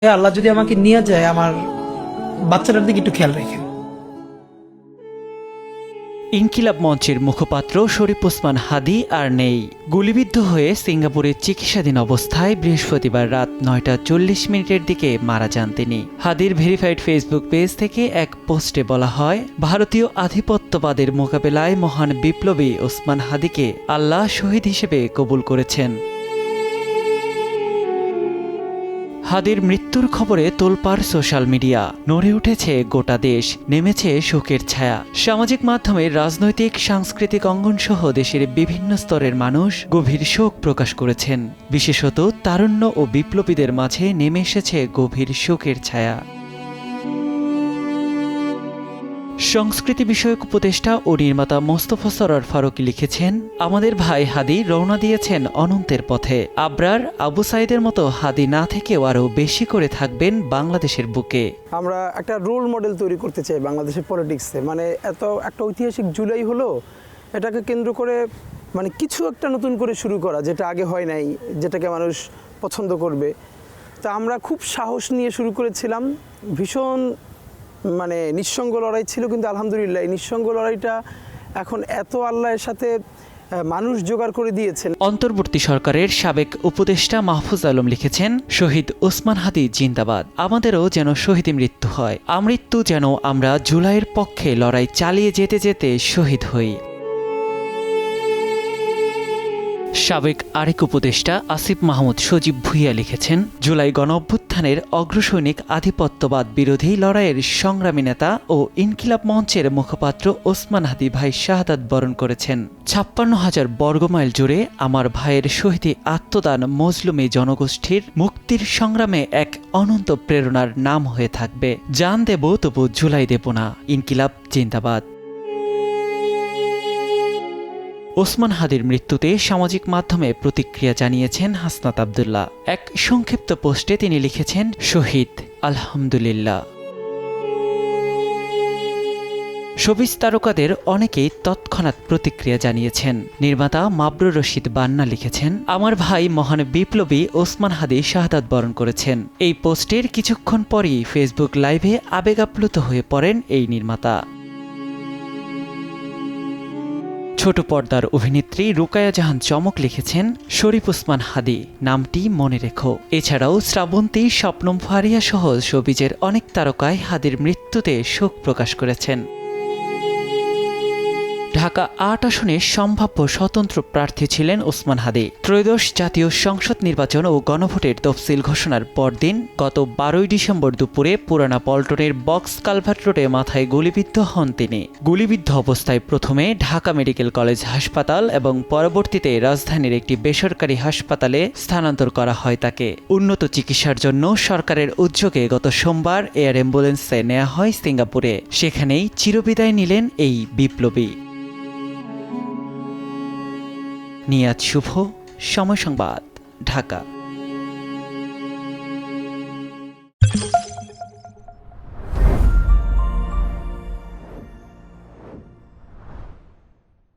আল্লাহ যদি আমাকে নিয়ে যায়, আমার বাচ্চাটার দিকে একটু খেয়াল রাখেন। ইনকিলাব মঞ্চের মুখপাত্র শরীফ ওসমান হাদি আর নেই। গুলিবিদ্ধ হয়ে সিঙ্গাপুরে চিকিৎসাধীন অবস্থায় বৃহস্পতিবার রাত ৯টা ৪০ দিকে মারা যান তিনি। হাদির ভেরিফাইড ফেসবুক পেজ থেকে এক পোস্টে বলা হয়, ভারতীয় আধিপত্যবাদের মোকাবেলায় মহান বিপ্লবী ওসমান হাদিকে আল্লাহ শহীদ হিসেবে কবুল করেছেন। হাদির মৃত্যুর খবরে তোলপাড় সোশ্যাল মিডিয়া, নড়ে উঠেছে গোটা দেশ, নেমেছে শোকের ছায়া। সামাজিক মাধ্যমে রাজনৈতিক সাংস্কৃতিক অঙ্গন সহ দেশের বিভিন্ন স্তরের মানুষ গভীর শোক প্রকাশ করেছেন। বিশেষত তারুণ্য ও বিপ্লবীদের মাঝে নেমে এসেছে গভীর শোকের ছায়া। সংস্কৃতি বিষয়ক উপদেষ্টা ও নির্মাতা মোস্তফা সরোয়ার ফারুকী লিখেছেন, আমাদের ভাই হাদি রওনা দিয়েছেন অনন্তের পথে। আবরার, আবু সাইদের মতো হাদি না থেকেও আরও বেশি করে থাকবেন বাংলাদেশের বুকে। আমরা একটা রোল মডেল তৈরি করতে চাই বাংলাদেশের পলিটিক্সে। মানে এত একটা ঐতিহাসিক জুলাই হলো, এটাকে কেন্দ্র করে মানে কিছু একটা নতুন করে শুরু করা, যেটা আগে হয় নাই, যেটাকে মানুষ পছন্দ করবে। তা আমরা খুব সাহস নিয়ে শুরু করেছিলাম। ভীষণ মানে নিঃসঙ্গ লড়াই ছিল, কিন্তু আলহামদুলিল্লাহ এই নিঃসঙ্গ লড়াইটা এখন এত আল্লাহর সাথে মানুষ জোগাড় করে দিয়েছেন। অন্তর্বর্তী সরকারের সাবেক উপদেষ্টা মাহফুজ আলম লিখেছেন, শহীদ ওসমান হাদি জিন্দাবাদ। আমাদেরও যেন শহীদী মৃত্যু হয়, আমৃত্যু যেন আমরা জুলাইয়ের পক্ষে লড়াই চালিয়ে যেতে যেতে শহীদ হই। সাবেক আরেক উপদেষ্টা আসিফ মাহমুদ সজীব ভুইয়া লিখেছেন, জুলাই গণঅভ্যুত্থানের অগ্রসৈনিক আধিপত্যবাদ বিরোধী লড়াইয়ের সংগ্রামী নেতা ও ইনকিলাব মঞ্চের মুখপাত্র ওসমান হাদি ভাই শাহাদাত বরণ করেছেন। ৫৬,০০০ বর্গমাইল জুড়ে আমার ভাইয়ের শহীদী আত্মদান মজলুমী জনগোষ্ঠীর মুক্তির সংগ্রামে এক অনন্ত প্রেরণার নাম হয়ে থাকবে। জান দেব তবু জুলাই দেব না। ইনকিলাব জিন্দাবাদ। ওসমান হাদির মৃত্যুতে সামাজিক মাধ্যমে প্রতিক্রিয়া জানিয়েছেন হাসনাত আব্দুল্লাহ। এক সংক্ষিপ্ত পোস্টে তিনি লিখেছেন, শহীদ আলহামদুলিল্লাহ। শোবিজ তারকাদের অনেকেই তৎক্ষণাৎ প্রতিক্রিয়া জানিয়েছেন। নির্মাতা মাবরুর রশিদ বান্না লিখেছেন, আমার ভাই মহান বিপ্লবী ওসমান হাদি শাহাদাত বরণ করেছেন। এই পোস্টের কিছুক্ষণ পরই ফেসবুক লাইভে আবেগাপ্লুত হয়ে পড়েন এই নির্মাতা। ছোট পর্দার অভিনেত্রী রুকায়া জাহান চমক লিখেছেন, শরীফ ওসমান হাদি নামটি মনে রেখো। এছাড়াও শ্রাবন্তী, শবনম ফারিয়া সহ শোবিজের অনেক তারকাই হাদির মৃত্যুতে শোক প্রকাশ করেছেন। ঢাকা ৮ আসনে সম্ভাব্য স্বতন্ত্র প্রার্থী ছিলেন ওসমান হাদি। ত্রয়োদশ জাতীয় সংসদ নির্বাচন ও গণভোটের তফসিল ঘোষণার পরদিন গত ১২ ডিসেম্বর দুপুরে পুরানা পল্টনের বক্স কালভার্ট রোডে মাথায় গুলিবিদ্ধ হন তিনি। গুলিবিদ্ধ অবস্থায় প্রথমে ঢাকা মেডিকেল কলেজ হাসপাতাল এবং পরবর্তীতে রাজধানীর একটি বেসরকারি হাসপাতালে স্থানান্তর করা হয় তাকে। উন্নত চিকিৎসার জন্য সরকারের উদ্যোগে গত সোমবার এয়ার অ্যাম্বুলেন্সে নেওয়া হয় সিঙ্গাপুরে। সেখানেই চিরবিদায় নিলেন এই বিপ্লবী। নিয়াজ শুভ, সময় সংবাদ, ঢাকা।